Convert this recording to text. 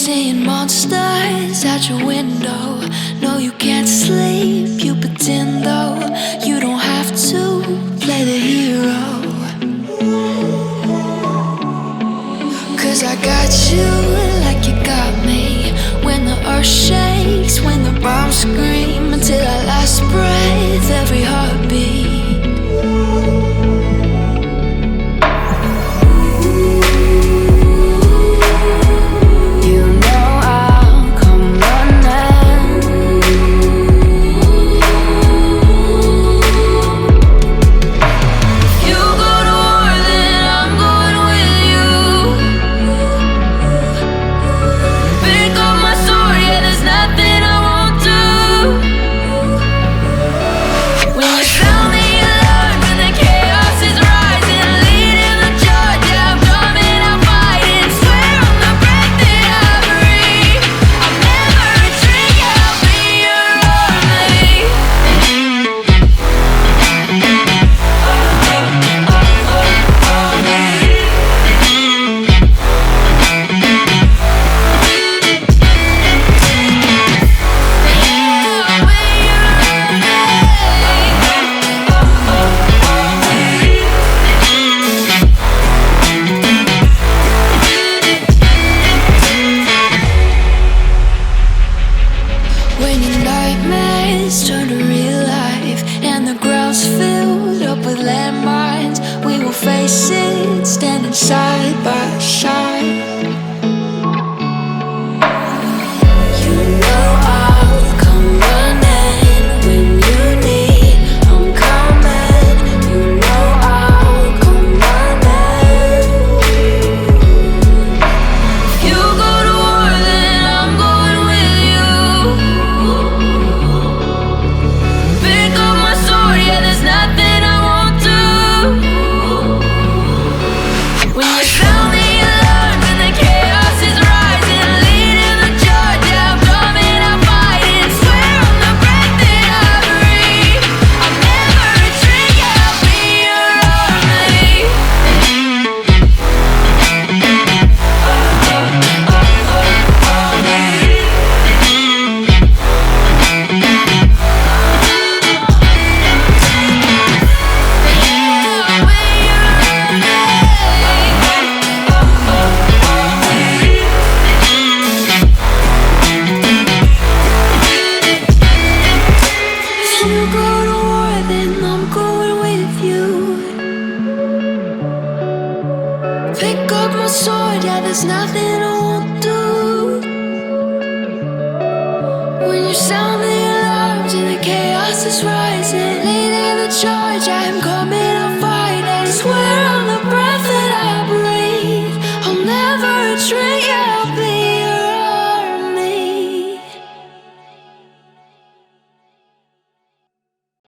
seeing monsters out your window. No, you can't sleep, you pretend though. You don't have to play the hero. Cause I got you like you got me. When the earth shakes, when the bombs scream, until our last breath, every heartbeat. Pick up my sword, yeah, there's nothing I won't do.